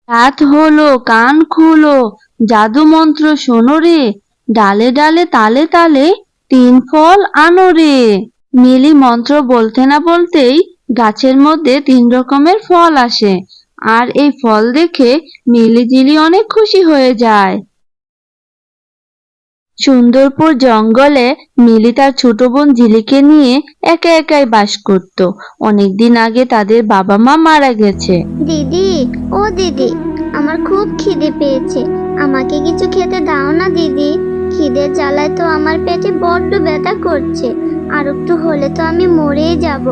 রাত হলো, কান খুলো, জাদু মন্ত্র শোনো রে, ডালে ডালে তালে তালে তিন ফল আনো রে। মিলি মন্ত্র বলতে না বলতেই গাছের মধ্যে তিন রকমের ফল আসে, আর এই ফল দেখে মিলি-ঝিলি অনেক খুশি হয়ে যায়। সুন্দরপুর জঙ্গলে মিলি তার ছোট বোন ঝিলিকে নিয়ে একা একাই বাস করত। অনেকদিন আগে তাদের বাবা মা মারা গেছে। দিদি, ও দিদি, আমার খুব খিদে পেয়েছে। আমাকে কিছু খেতে দাও না দিদি। খিদের জ্বালায় তো আমার পেটে বড্ড ব্যথা করছে। আর একটু হলে তো আমি মরেই যাব।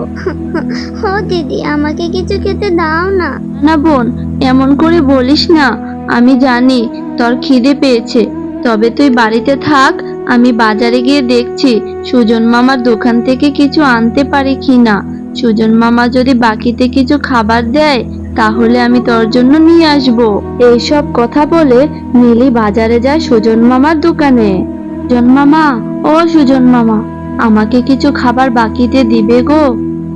ও দিদি, আমাকে কিছু খেতে দাও না। না বোন, এমন করে বলিস না। আমি জানি তোর খিদে পেয়েছে, তবে তুই বাড়িতে থাক। আমি বাজারে গিয়ে দেখছি সুজন মামার দোকান থেকে কিছু আনতে পারি কিনা। সুজন মামা যদি বাকিতে কিছু খাবার দেয় তাহলে আমি তোর জন্য নিয়ে আসবো। এইসব কথা বলে মিলি বাজারে যায় সুজন মামার দোকানে। সুজন মামা, ও সুজন মামা, আমাকে কিছু খাবার বাকিতে দিবে গো?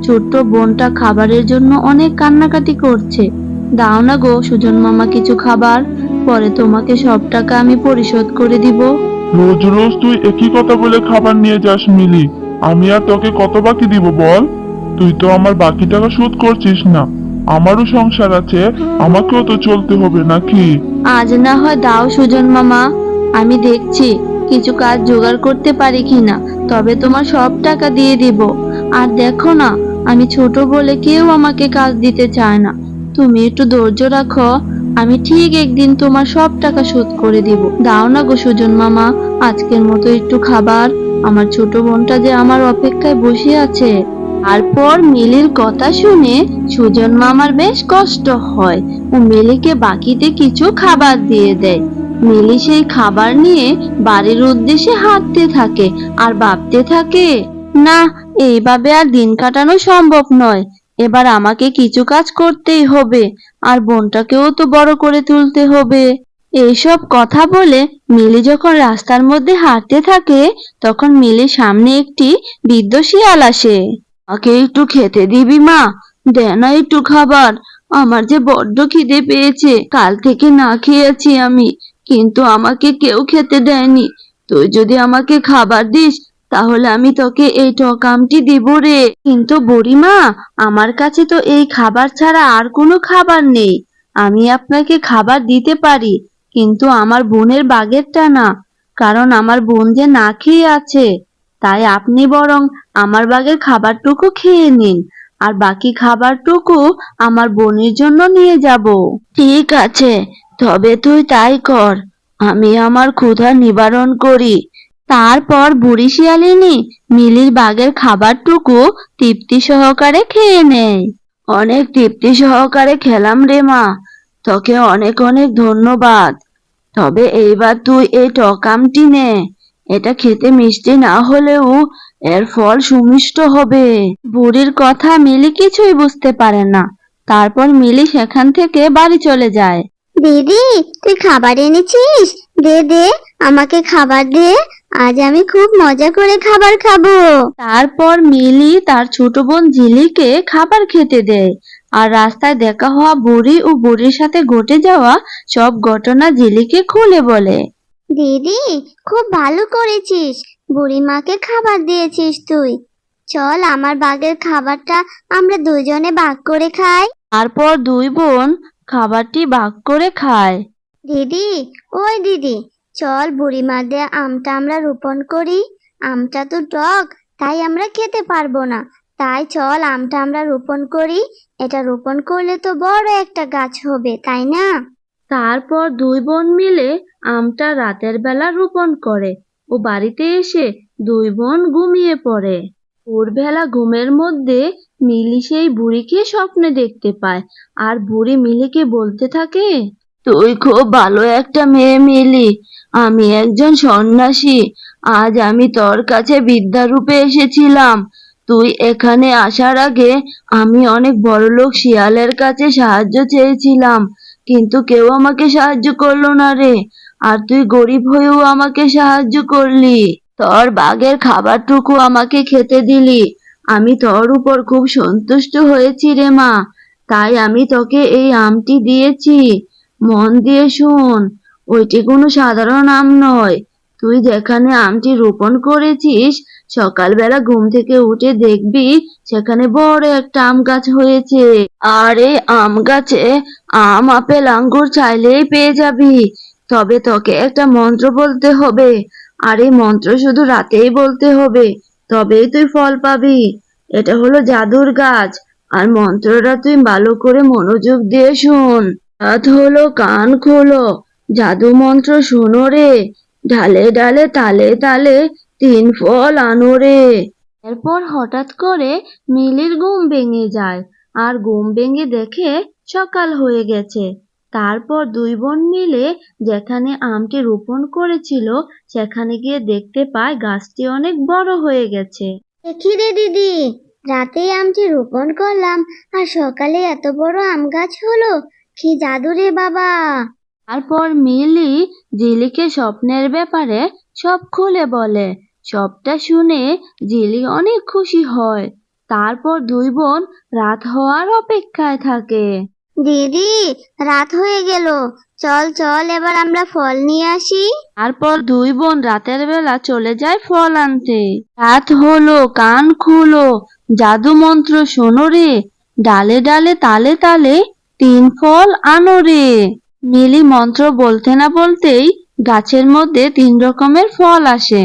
ছোট্ট বোনটা খাবারের জন্য অনেক কান্নাকাটি করছে। দাও না গো সুজন মামা কিছু খাবার, পরে তোমাকে সব টাকা আমি পরিশোধ করে দিব। রোজ রোজ তুই একই কথা বলে খাবার নিয়ে যাস মিলি। আমি আর তোকে কত বাকি দিব বল? তুই তো আমার বাকি টাকা শোধ করছিস না। আমারও সংসার আছে, আমাকেও তো চলতে হবে নাকি? আজ না হয় দাও সুজন মামা, আমি দেখছি কিছু কাজ জোগাড় করতে পারি কিনা, তবে তোমার সব টাকা দিয়ে দিব। আর দেখো না, আমি ছোট বলে কেউ আমাকে কাজ দিতে চায় না। তুমি একটু ধৈর্য রাখো, আমি ঠিক একদিন তোমার সব টাকা শোধ করে দিব। দাও না গো সুজন মামা, আজকের মতো একটু খাবার। আমার ছোট বোনটা যে আমার অপেক্ষায় বসে আছে। তারপর মিলির কথা শুনে সুজন মামার বেশ কষ্ট হয় ও মিলিকে বাকিতে কিছু খাবার দিয়ে দেয়। মিলি সেই খাবার নিয়ে বাড়ির উদ্দেশ্যে হাঁটতে থাকে আর ভাবতে থাকে, না, এইভাবে আর দিন কাটানো সম্ভব নয়। এবার আমাকে কিছু কাজ করতেই হবে, আর বোনটাকেও তো বড় করে তুলতে হবে। এইসব কথা বলে মিলি যখন রাস্তার মধ্যে হাঁটতে থাকে, তখন মিলির সামনে একটি বৃদ্ধ শিয়াল আসে। আমাকে একটু খেতে দিবি মা? দে না একটু খাবার, আমার যে বড্ড খিদে পেয়েছে। কাল থেকে না খেয়েছি আমি, কিন্তু আমাকে কেউ খেতে দেয়নি। তুই যদি আমাকে খাবার দিস তাহলে আমি তোকে এই টকামটি দিব রে। কিন্তু বুড়িমা, আমার কাছে তো এই খাবার ছাড়া আর কোনো খাবার নেই। আমি আপনাকে খাবার দিতে পারি, কিন্তু আমার বোনের বাগেরটা না, কারণ আমার বোন যে না খেয়ে আছে। তাই আপনি বরং আমার বাগের খাবারটুকু খেয়ে নিন, আর বাকি খাবারটুকু আমার বোনের জন্য নিয়ে যাব। ঠিক আছে, তবে তুই তাই কর। আমি আমার ক্ষুধা নিবারণ করি। তারপর বুড়ি শিয়ালিনী মিলির বাগের খাবারটুকু তৃপ্তি সহকারে খেয়ে নেয়। অনেক তৃপ্তি সহকারে খেলাম রে মা, তোকে অনেক অনেক ধন্যবাদ। তবে এইবার তুই এই টকামটি নে। এটা খেতে মিষ্টি না হলেও এর ফল সুমিষ্ট হবে। বুড়ির কথা মিলি কিছুই বুঝতে পারে না। তারপর মিলি সেখান থেকে বাড়ি চলে যায়। দিদি, তুই খাবার এনেছিস? দে দে, আমাকে খাবার দে। আজ আমি খুব মজা করে খাবার খাবো। তারপর মিলি তার ছোট বোন ঝিলিকে খাবার খেতে দেয়, আর রাস্তায় দেখা হওয়া বুড়ি ও বুড়ির সাথে ঘটে যাওয়া সব ঘটনা ঝিলিকে খুলে বলে। দিদি, খুব ভালো করেছিস। বুড়িমাকে খাবার দিয়েছিস তুই। চল, আমার বাগের খাবারটা আমরা দুজনে ভাগ করে খাই। তারপর দুই বোন খাবারটি ভাগ করে খায়। দিদি, ওই দিদি, চল বুড়িমা দিয়ে আমটা আমরা রোপণ করি। আমটা তো টক, তাই আমরা খেতে পারবো না। তাই চল আমটা আমরা রোপণ করি। এটা রোপণ করলে তো বড় একটা গাছ হবে, তাই না? তারপর দুই বোন মিলে আমটা রাতের বেলা রোপণ করে ও বাড়িতে এসে দুই বোন ঘুমিয়ে পড়ে। ভোরবেলা ঘুমের মধ্যে মিলি সেই বুড়িকে স্বপ্নে দেখতে পায়, আর বুড়ি মিলিকে বলতে থাকে, তুই খুব ভালো একটা মেয়ে মিলি। আমি একজন সন্ন্যাসী। আজ আমি তোর কাছে বিদ্যারূপে এসেছিলাম। তুই এখানে আসার আগে আমি অনেক বড়লোক শিয়ালের কাছে সাহায্য চেয়েছিলাম, কিন্তু কেউ আমাকে সাহায্য করলো না রে। আর তুই গরিব হয়েও আমাকে সাহায্য করলি, তোর বাঘের খাবারটুকু আমাকে খেতে দিলি। আমি তোর উপর খুব সন্তুষ্ট হয়েছি রে মা, তাই আমি তোকে এই আমটি দিয়েছি। মন দিয়ে শোন, ওইটি কোনো সাধারণ আম নয়। তুই যেখানে আমটি রোপণ করেছিস, সকালবেলা ঘুম থেকে উঠে দেখবি সেখানে বড় একটা আম গাছ হয়েছে। আর এই আম গাছে আম, আপেল, আঙ্গুর চাইলেই পেয়ে যাবি। তবে তোকে একটা মন্ত্র বলতে হবে, আর এই মন্ত্র শুধু রাতেই বলতে হবে, তবেই তুই ফল পাবি। এটা হলো জাদুর গাছ, আর মন্ত্রটা তুই ভালো করে মনোযোগ দিয়ে শুন। রাত হলো, কান খোলো, জাদু মন্ত্র শোনো রে, ঢালে ঢালে তালে তালে তিন ফল আনো রে। এরপর হঠাৎ করে মিলির ঘুম ভেঙে যায়, আর ঘুম ভেঙে দেখে সকাল হয়ে গেছে। তারপর দুই বোন মিলে যেখানে আমটি রোপণ করেছিল সেখানে গিয়ে দেখতে পায় গাছটি অনেক বড় হয়ে গেছে। দেখি রে দিদি, রাতেই আমটি রোপণ করলাম আর সকালে এত বড় আম গাছ হলো। কি জাদু রে বাবা! তারপর মিলি জিলিকে স্বপ্নের ব্যাপারে সব খুলে বলে। সবটা শুনে জিলি অনেক খুশি হয়। তারপর দুই বোন রাত হওয়ার অপেক্ষায় থাকে। দিদি, রাত হয়ে গেল, চল চল এবার আমরা ফল নিয়ে আসি। তারপর দুই বোন রাতের বেলা চলে যায় ফল আনতে। রাত হলো, কান খুলো, জাদু মন্ত্র শোনো রে, ডালে ডালে তালে তালে তিন ফল আনো রে। মিলি মন্ত্র বলতে না বলতেই গাছের মধ্যে তিন রকমের ফল আসে,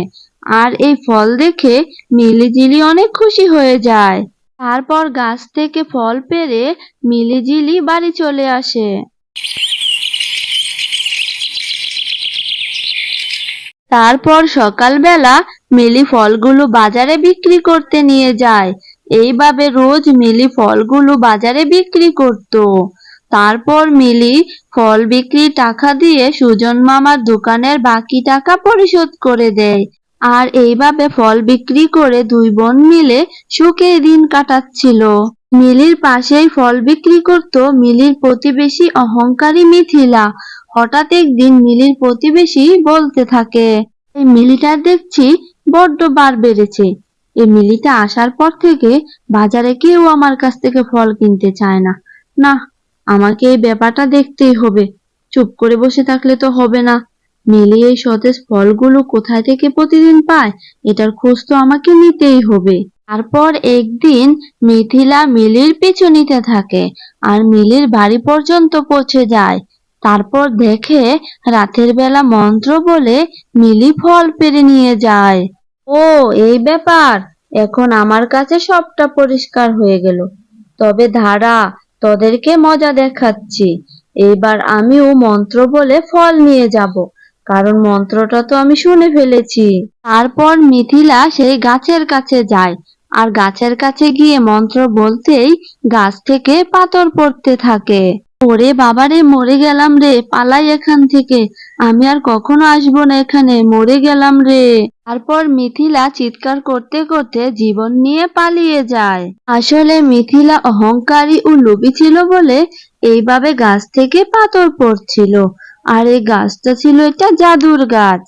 আর এই ফল দেখে মিলিঝিলি অনেক খুশি হয়ে যায়। তারপর গাছ থেকে ফল পেড়ে মিলিঝিলি বাড়ি চলে আসে। তারপর সকালবেলা মিলি ফলগুলো বাজারে বিক্রি করতে নিয়ে যায়। এইভাবে রোজ মিলি ফলগুলো বাজারে বিক্রি করত। তারপর মিলি ফল বিক্রির টাকা দিয়ে সুজন মামার দোকানের বাকি টাকা পরিশোধ করে দেয়। আর এইভাবে ফল বিক্রি করে দুই বোন মিলে সুখে দিন কাটাচ্ছিল। মিলির পাশেই ফল বিক্রি করত মিলির প্রতিবেশী অহংকারী মিথিলা। হঠাৎ একদিন মিলির প্রতিবেশী বলতে থাকে, এই মিলিটার দেখছি বড্ড বার বেড়েছে। এই মিলিটা আসার পর থেকে বাজারে কেউ আমার কাছ থেকে ফল কিনতে চায় না। না, আমাকে এই ব্যাপারটা দেখতেই হবে। চুপ করে বসে থাকলে তো হবে না। মিলি এই সতেজ ফলগুলো কোথায় থেকে প্রতিদিন পায়, এটার খোঁজ তো আমাকে নিতেই হবে। তারপর একদিন মিথিলা মিলির পিছু নিতে থাকে, আর মিলির বাড়ি পর্যন্ত পৌঁছে যায়। তারপর দেখে রাতের বেলা মন্ত্র বলে মিলি ফল পেড়ে নিয়ে যায়। ও, এই ব্যাপার! এখন আমার কাছে সবটা পরিষ্কার হয়ে গেল। তবে দাঁড়া, তোদেরকে মজা দেখাচ্ছি। এইবার আমিও মন্ত্র বলে ফল নিয়ে যাব, কারণ মন্ত্রটা তো আমি শুনে ফেলেছি। তারপর মিথিলা সেই গাছের কাছে যায়, আর গাছের কাছে গিয়ে মন্ত্র বলতেই গাছ থেকে পাথর পড়তে থাকে। ওরে বাবারে, মরে গেলাম রে, পালাই এখান থেকে। আমি আর কখনো আসবো না এখানে, মরে গেলাম রে। তারপর মিথিলা চিৎকার করতে করতে জীবন নিয়ে পালিয়ে যায়। আসলে মিথিলা অহংকারী ও লোভী ছিল বলে এইভাবে গাছ থেকে পাথর পড়ছিল। আর এই গাছটা ছিল একটা জাদুর গাছ।